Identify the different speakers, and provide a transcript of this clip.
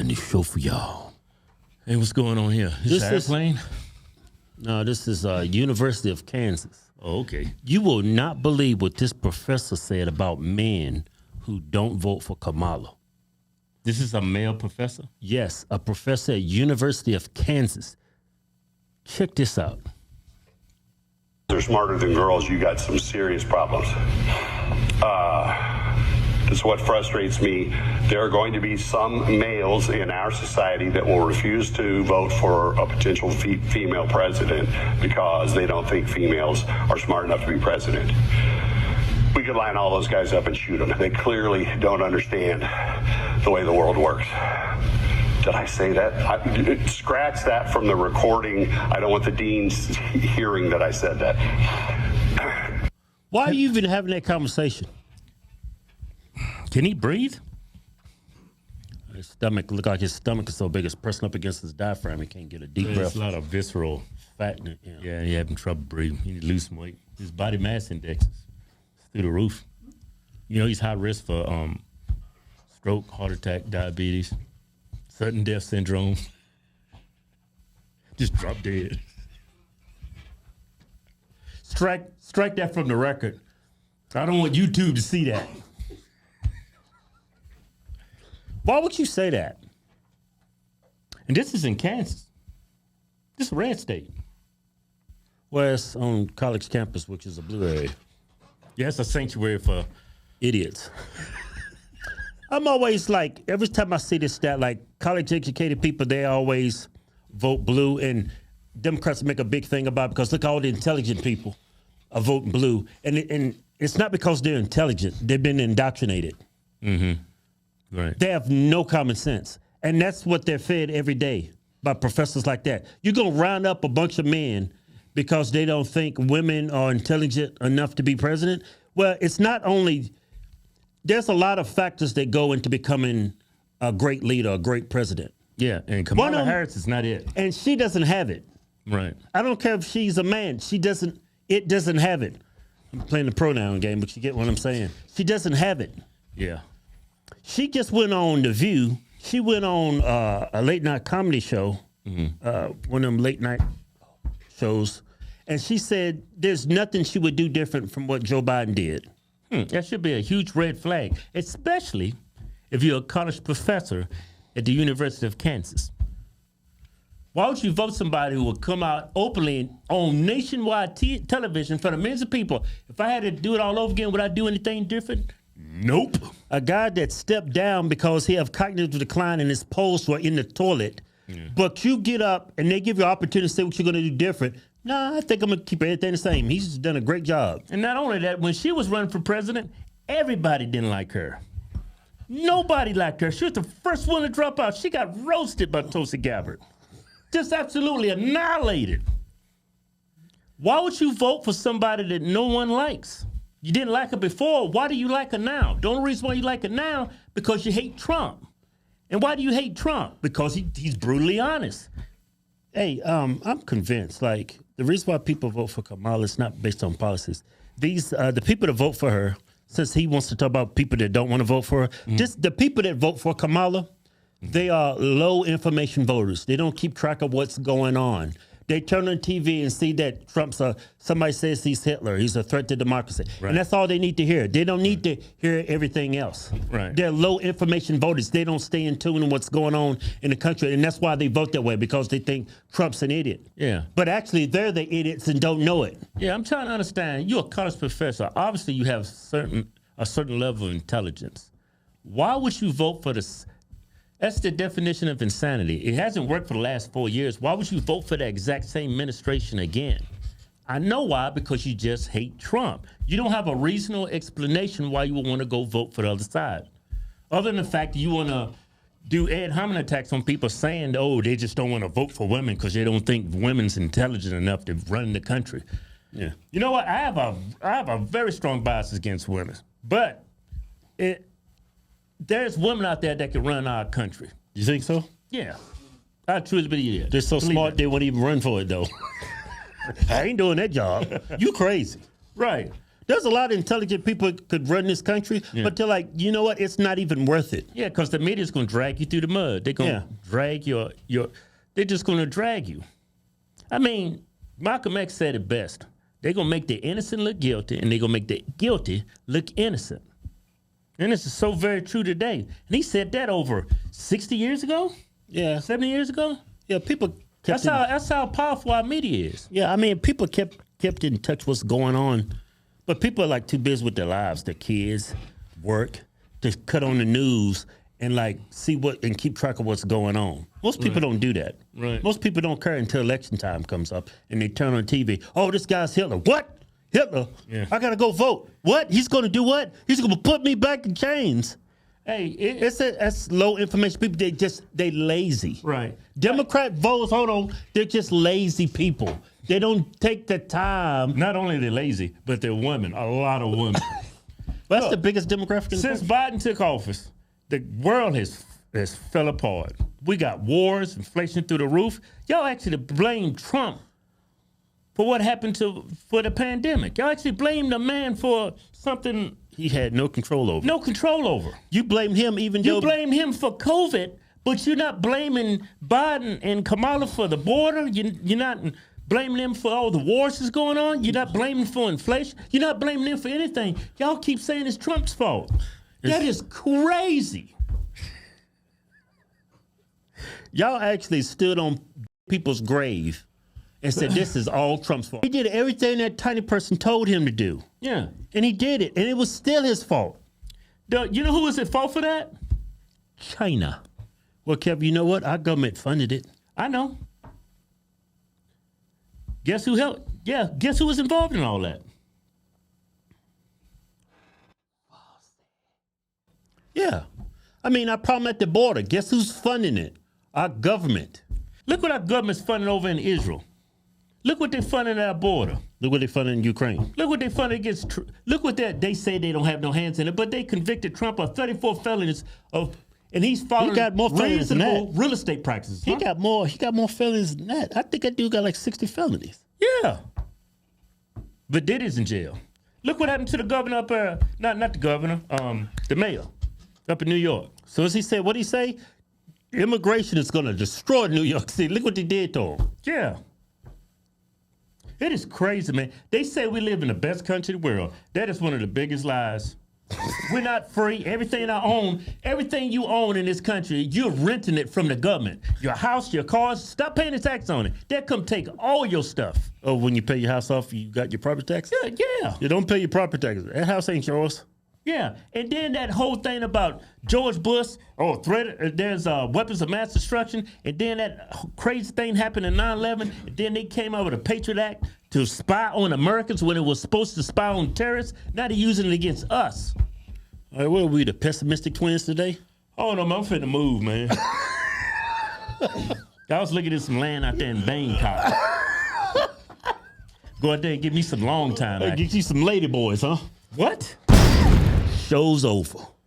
Speaker 1: new show for y'all.
Speaker 2: Hey, what's going on here? This airplane?
Speaker 1: No, this is University of Kansas.
Speaker 2: Oh, okay.
Speaker 1: You will not believe what this professor said about men who don't vote for Kamala.
Speaker 2: This is a male professor?
Speaker 1: Yes, a professor at University of Kansas. Check this out.
Speaker 3: They're smarter than girls, you got some serious problems. This is what frustrates me. There are going to be some males in our society that will refuse to vote for a potential female president because they don't think females are smart enough to be president. We could line all those guys up and shoot them. They clearly don't understand the way the world works. Did I say that? Scratch that from the recording. I don't want the deans hearing that I said that.
Speaker 1: Why are you even having that conversation?
Speaker 2: Can he breathe?
Speaker 1: His stomach look like his stomach is so big it's pressing up against his diaphragm. He can't get a deep breath.
Speaker 2: There's a lot of visceral
Speaker 1: Fat in it.
Speaker 2: Yeah, he having trouble breathing. He need to lose some weight. His body mass index is through the roof. You know, he's high risk for stroke, heart attack, diabetes, sudden death syndrome. Just drop dead. Strike that from the record. I don't want YouTube to see that.
Speaker 1: Why would you say that?
Speaker 2: And this is in Kansas. This is a red state.
Speaker 1: Well, it's on college campus, which is a blue area.
Speaker 2: Yeah, it's a sanctuary for
Speaker 1: idiots. I'm always like, every time I see this stat, like college-educated people, they always vote blue, and Democrats make a big thing about it because look, all the intelligent people are voting blue. And it's not because they're intelligent. They've been indoctrinated.
Speaker 2: Mm-hmm. Right.
Speaker 1: They have no common sense. And that's what they're fed every day by professors like that. You're going to round up a bunch of men because they don't think women are intelligent enough to be president. Well, it's not only, there's a lot of factors that go into becoming a great leader, a great president.
Speaker 2: Yeah, and Kamala Harris is not it.
Speaker 1: And she doesn't have it.
Speaker 2: Right.
Speaker 1: I don't care if she's a man. It doesn't have it. I'm playing the pronoun game, but you get what I'm saying. She doesn't have it.
Speaker 2: Yeah.
Speaker 1: She just went on The View. She went on a late night comedy show, one of them late night shows, and she said there's nothing she would do different from what Joe Biden did.
Speaker 2: That should be a huge red flag, especially if you're a college professor at the University of Kansas. Why would you vote somebody who will come out openly on nationwide television for the millions of people? If I had to do it all over again, would I do anything different? Nope.
Speaker 1: A guy that stepped down because he have cognitive decline and his polls were in the toilet. Yeah. But you get up and they give you an opportunity to say what you're going to do different. Nah, I think I'm going to keep everything the same. He's done a great job.
Speaker 2: And not only that, when she was running for president, everybody didn't like her. Nobody liked her. She was the first one to drop out. She got roasted by Tulsi Gabbard. Just absolutely annihilated. Why would you vote for somebody that no one likes? You didn't like her before. Why do you like her now? The only reason why you like her now, because you hate Trump. And why do you hate Trump? Because he's brutally honest.
Speaker 1: Hey, I'm convinced, like, the reason why people vote for Kamala is not based on policies. The people that vote for her, since he wants to talk about people that don't want to vote for her, the people that vote for Kamala, they are low information voters. They don't keep track of what's going on. They turn on TV and see that somebody says he's Hitler. He's a threat to democracy. Right. And that's all they need to hear. They don't need to hear everything else.
Speaker 2: Right.
Speaker 1: They're low information voters. They don't stay in tune with what's going on in the country. And that's why they vote that way, because they think Trump's an idiot.
Speaker 2: Yeah.
Speaker 1: But actually, they're the idiots and don't know it.
Speaker 2: Yeah, I'm trying to understand. You're a college professor. Obviously, you have a certain level of intelligence. Why would you vote for this? That's the definition of insanity. It hasn't worked for the last 4 years. Why would you vote for the exact same administration again? I know why, because you just hate Trump. You don't have a reasonable explanation why you would want to go vote for the other side. Other than the fact that you want to do ad hominem attacks on people saying, oh, they just don't want to vote for women because they don't think women's intelligent enough to run the country.
Speaker 1: Yeah.
Speaker 2: You know what? I have a very strong bias against women. But there's women out there that can run our country.
Speaker 1: You think so?
Speaker 2: Yeah. I truly believe it.
Speaker 1: They're so smart they won't even run for it, though. I ain't doing that job. You crazy.
Speaker 2: Right.
Speaker 1: There's a lot of intelligent people that could run this country, but they're like, you know what? It's not even worth it.
Speaker 2: Yeah, because the media's going to drag you through the mud. They're going to drag your. They're just going to drag you. I mean, Malcolm X said it best. They're going to make the innocent look guilty, and they're going to make the guilty look innocent. And this is so very true today. And he said that over 60 years ago?
Speaker 1: Yeah.
Speaker 2: 70 years ago?
Speaker 1: Yeah, people kept
Speaker 2: That's how powerful our media is.
Speaker 1: Yeah, I mean, people kept in touch with what's going on. But people are like too busy with their lives, their kids, work, to cut on the news and like see what and keep track of what's going on. Most people don't do that.
Speaker 2: Right.
Speaker 1: Most people don't care until election time comes up and they turn on TV. Oh, this guy's Hitler. What? Hitler?
Speaker 2: Yeah.
Speaker 1: I gotta go vote. What? He's gonna do what? He's gonna put me back in chains.
Speaker 2: Hey,
Speaker 1: That's low information. People, they lazy.
Speaker 2: Right.
Speaker 1: Democrat voters, hold on, they're just lazy people. They don't take the time.
Speaker 2: not only are they lazy, but they're women. A lot of women.
Speaker 1: That's the biggest demographic in the
Speaker 2: Since
Speaker 1: country.
Speaker 2: Biden took office, the world has fell apart. We got wars, inflation through the roof. Y'all actually blame Trump for what happened for the pandemic. Y'all actually blame the man for something
Speaker 1: He had no control over.
Speaker 2: no control over.
Speaker 1: You blame him even
Speaker 2: You
Speaker 1: though
Speaker 2: blame him for COVID, but you're not blaming Biden and Kamala for the border. You're not blaming them for all the wars that's going on. You're not blaming for inflation. You're not blaming them for anything. Y'all keep saying it's Trump's fault. That is crazy.
Speaker 1: y'all actually stood on people's grave and said this is all Trump's fault. He did everything that tiny person told him to do.
Speaker 2: Yeah.
Speaker 1: And he did it. And it was still his fault.
Speaker 2: You know who was at fault for that?
Speaker 1: China. Well, Kev, you know what? Our government funded it.
Speaker 2: I know. Guess who helped? Yeah, guess who was involved in all that?
Speaker 1: Yeah. I mean, our problem at the border. Guess who's funding it? Our government.
Speaker 2: Look what our government's funding over in Israel. Look what they're funding at our border.
Speaker 1: Look what they funded in Ukraine.
Speaker 2: Look what they funded against. Look what they say they don't have no hands in it, but they convicted Trump of 34 felonies and he's following
Speaker 1: He got more felonies than
Speaker 2: reasonable
Speaker 1: that.
Speaker 2: real estate practices.
Speaker 1: He
Speaker 2: huh?
Speaker 1: got more felonies than that. I think that dude got like 60 felonies.
Speaker 2: Yeah. But Diddy's in jail. Look what happened to the governor up there. Not the governor, the mayor up in New York.
Speaker 1: So as he said, what did he say? Immigration is going to destroy New York City. Look what they did to him.
Speaker 2: Yeah. It is crazy, man. They say we live in the best country in the world. That is one of the biggest lies. We're not free. Everything I own, everything you own in this country, you're renting it from the government. Your house, your cars, stop paying the tax on it. They'll come take all your stuff.
Speaker 1: Oh, when you pay your house off, you got your property tax?
Speaker 2: Yeah.
Speaker 1: You don't pay your property taxes. That house ain't yours.
Speaker 2: Yeah, and then that whole thing about George Bush, there's weapons of mass destruction, and then that crazy thing happened in 9/11, and then they came out with a Patriot Act to spy on Americans when it was supposed to spy on terrorists. Now they're using it against us.
Speaker 1: All right, what are we, the pessimistic twins today?
Speaker 2: Oh no, man, I'm finna move, man. I was looking at some land out there in Bangkok. Go out there and give me some long time.
Speaker 1: Get you some lady boys, huh?
Speaker 2: What?
Speaker 1: Show's over.